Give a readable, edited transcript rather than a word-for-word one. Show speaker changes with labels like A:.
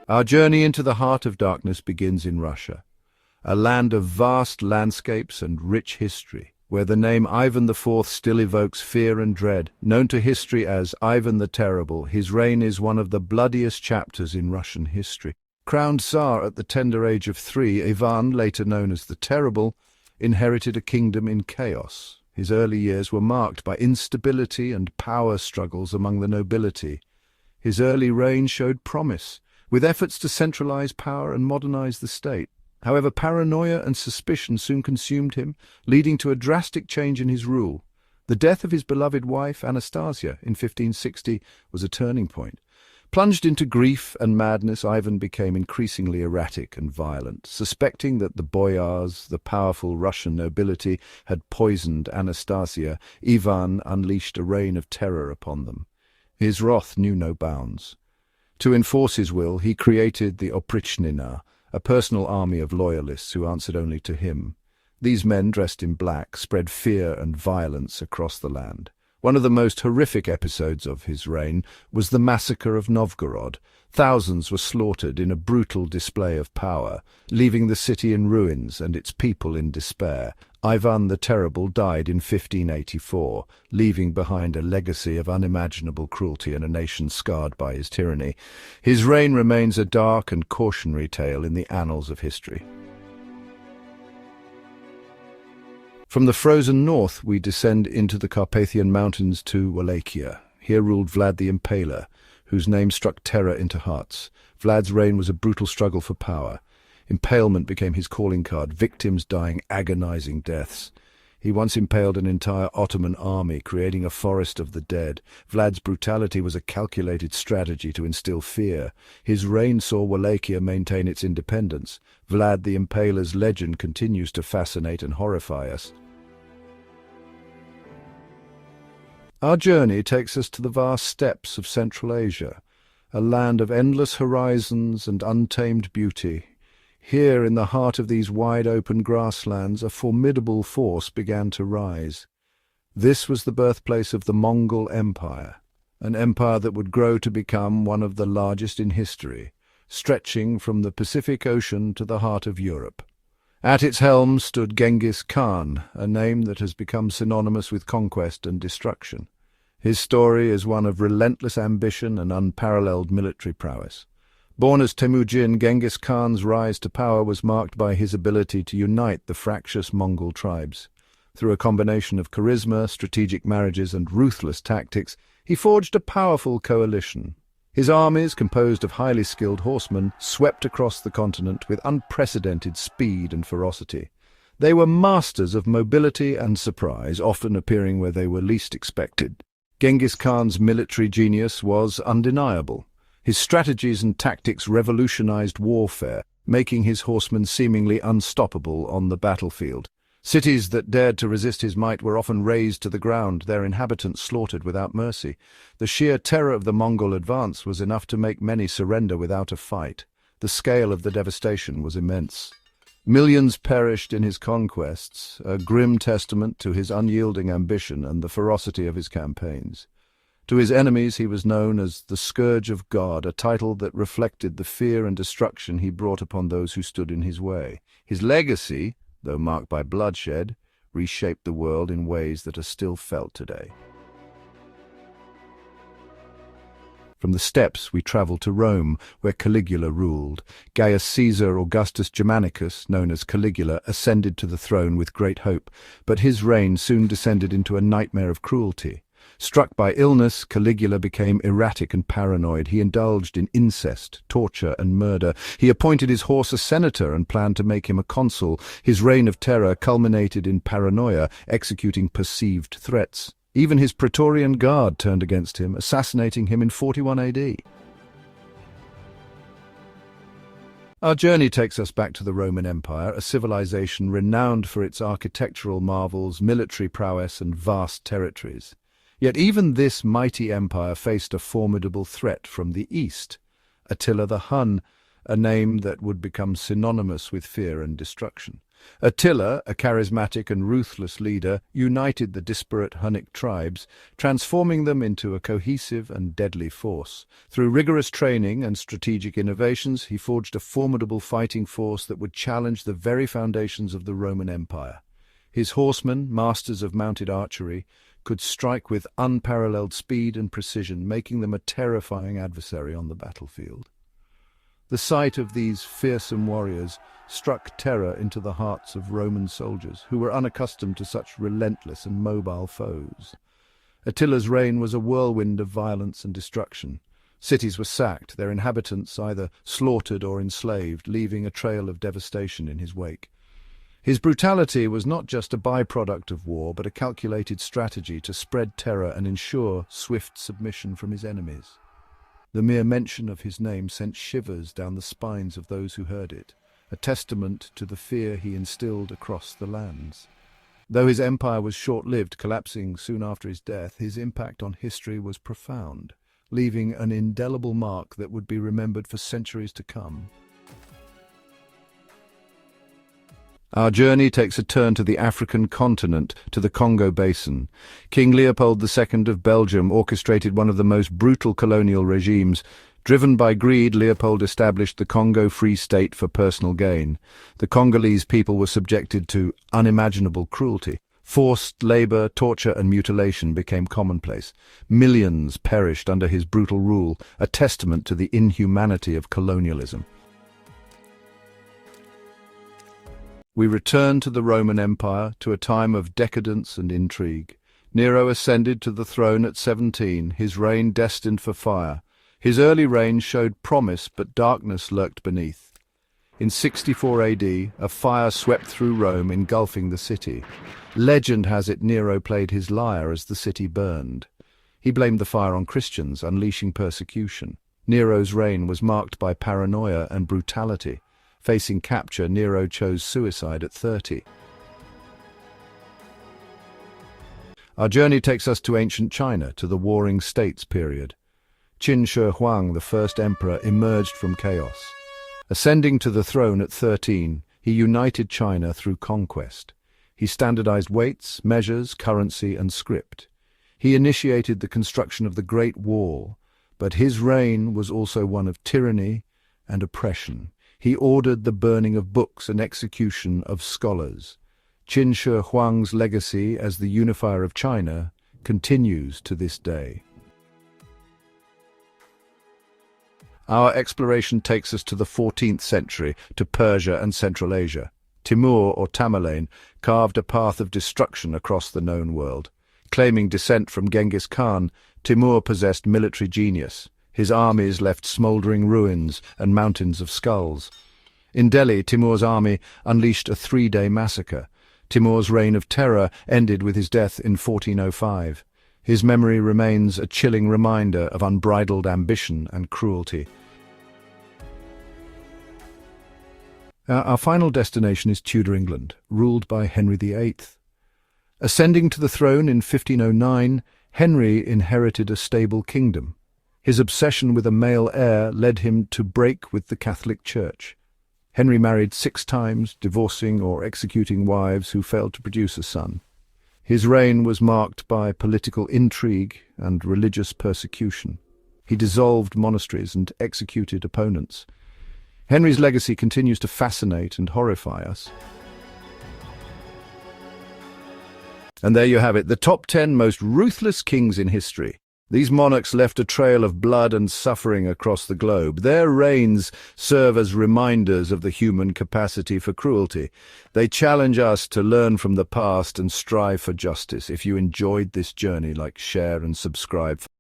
A: Our journey into the heart of darkness begins in Russia, a land of vast landscapes and rich history, where the name Ivan IV still evokes fear and dread. Known to history as Ivan the Terrible, his reign is one of the bloodiest chapters in Russian history. Crowned Tsar at the tender age of 3, Ivan, later known as the Terrible, inherited a kingdom in chaos. His early years were marked by instability and power struggles among the nobility. His early reign showed promise, with efforts to centralize power and modernize the state. However, paranoia and suspicion soon consumed him, leading to a drastic change in his rule. The death of his beloved wife, Anastasia, in 1560 was a turning point. Plunged into grief and madness, Ivan became increasingly erratic and violent. Suspecting that the boyars, the powerful Russian nobility, had poisoned Anastasia, Ivan unleashed a reign of terror upon them. His wrath knew no bounds. To enforce his will, he created the Oprichnina, a personal army of loyalists who answered only to him. These men, dressed in black, spread fear and violence across the land. One of the most horrific episodes of his reign was the massacre of Novgorod. Thousands were slaughtered in a brutal display of power, leaving the city in ruins and its people in despair. Ivan the Terrible died in 1584, leaving behind a legacy of unimaginable cruelty and a nation scarred by his tyranny. His reign remains a dark and cautionary tale in the annals of history. From the frozen north, we descend into the Carpathian Mountains to Wallachia. Here ruled Vlad the Impaler, whose name struck terror into hearts. Vlad's reign was a brutal struggle for power. Impalement became his calling card, victims dying agonizing deaths. He once impaled an entire Ottoman army, creating a forest of the dead. Vlad's brutality was a calculated strategy to instill fear. His reign saw Wallachia maintain its independence. Vlad the Impaler's legend continues to fascinate and horrify us. Our journey takes us to the vast steppes of Central Asia, a land of endless horizons and untamed beauty. Here, in the heart of these wide-open grasslands, a formidable force began to rise. This was the birthplace of the Mongol Empire, an empire that would grow to become one of the largest in history, stretching from the Pacific Ocean to the heart of Europe. At its helm stood Genghis Khan, a name that has become synonymous with conquest and destruction. His story is one of relentless ambition and unparalleled military prowess. Born as Temujin, Genghis Khan's rise to power was marked by his ability to unite the fractious Mongol tribes. Through a combination of charisma, strategic marriages, and ruthless tactics, he forged a powerful coalition. His armies, composed of highly skilled horsemen, swept across the continent with unprecedented speed and ferocity. They were masters of mobility and surprise, often appearing where they were least expected. Genghis Khan's military genius was undeniable. His strategies and tactics revolutionized warfare, making his horsemen seemingly unstoppable on the battlefield. Cities that dared to resist his might were often razed to the ground, their inhabitants slaughtered without mercy. The sheer terror of the Mongol advance was enough to make many surrender without a fight. The scale of the devastation was immense. Millions perished in his conquests, a grim testament to his unyielding ambition and the ferocity of his campaigns. To his enemies he was known as the Scourge of God, a title that reflected the fear and destruction he brought upon those who stood in his way. His legacy, though marked by bloodshed, reshaped the world in ways that are still felt today. From the steppes we travel to Rome, where Caligula ruled. Gaius Caesar Augustus Germanicus, known as Caligula, ascended to the throne with great hope, but his reign soon descended into a nightmare of cruelty. Struck by illness, Caligula became erratic and paranoid. He indulged in incest, torture, and murder. He appointed his horse a senator and planned to make him a consul. His reign of terror culminated in paranoia, executing perceived threats. Even his Praetorian Guard turned against him, assassinating him in 41 AD. Our journey takes us back to the Roman Empire, a civilization renowned for its architectural marvels, military prowess, and vast territories. Yet even this mighty empire faced a formidable threat from the east. Attila the Hun, a name that would become synonymous with fear and destruction. Attila, a charismatic and ruthless leader, united the disparate Hunnic tribes, transforming them into a cohesive and deadly force. Through rigorous training and strategic innovations, he forged a formidable fighting force that would challenge the very foundations of the Roman Empire. His horsemen, masters of mounted archery, could strike with unparalleled speed and precision, making them a terrifying adversary on the battlefield. The sight of these fearsome warriors struck terror into the hearts of Roman soldiers, who were unaccustomed to such relentless and mobile foes. Attila's reign was a whirlwind of violence and destruction. Cities were sacked, their inhabitants either slaughtered or enslaved, leaving a trail of devastation in his wake. His brutality was not just a byproduct of war, but a calculated strategy to spread terror and ensure swift submission from his enemies. The mere mention of his name sent shivers down the spines of those who heard it, a testament to the fear he instilled across the lands. Though his empire was short-lived, collapsing soon after his death, his impact on history was profound, leaving an indelible mark that would be remembered for centuries to come. Our journey takes a turn to the African continent, to the Congo Basin. King Leopold II of Belgium orchestrated one of the most brutal colonial regimes. Driven by greed, Leopold established the Congo Free State for personal gain. The Congolese people were subjected to unimaginable cruelty. Forced labor, torture and mutilation became commonplace. Millions perished under his brutal rule, a testament to the inhumanity of colonialism. We return to the Roman Empire, to a time of decadence and intrigue. Nero ascended to the throne at 17, his reign destined for fire. His early reign showed promise, but darkness lurked beneath. In 64 AD, a fire swept through Rome, engulfing the city. Legend has it Nero played his lyre as the city burned. He blamed the fire on Christians, unleashing persecution. Nero's reign was marked by paranoia and brutality. Facing capture, Nero chose suicide at 30. Our journey takes us to ancient China, to the Warring States period. Qin Shi Huang, the first emperor, emerged from chaos. Ascending to the throne at 13, he united China through conquest. He standardized weights, measures, currency, and script. He initiated the construction of the Great Wall, but his reign was also one of tyranny and oppression. He ordered the burning of books and execution of scholars. Qin Shi Huang's legacy as the unifier of China continues to this day. Our exploration takes us to the 14th century, to Persia and Central Asia. Timur, or Tamerlane, carved a path of destruction across the known world. Claiming descent from Genghis Khan, Timur possessed military genius. His armies left smouldering ruins and mountains of skulls. In Delhi, Timur's army unleashed a 3-day massacre. Timur's reign of terror ended with his death in 1405. His memory remains a chilling reminder of unbridled ambition and cruelty. Our final destination is Tudor England, ruled by Henry VIII. Ascending to the throne in 1509, Henry inherited a stable kingdom. His obsession with a male heir led him to break with the Catholic Church. Henry married 6 times, divorcing or executing wives who failed to produce a son. His reign was marked by political intrigue and religious persecution. He dissolved monasteries and executed opponents. Henry's legacy continues to fascinate and horrify us. And there you have it, the top 10 most ruthless kings in history. These monarchs left a trail of blood and suffering across the globe. Their reigns serve as reminders of the human capacity for cruelty. They challenge us to learn from the past and strive for justice. If you enjoyed this journey, like, share and subscribe.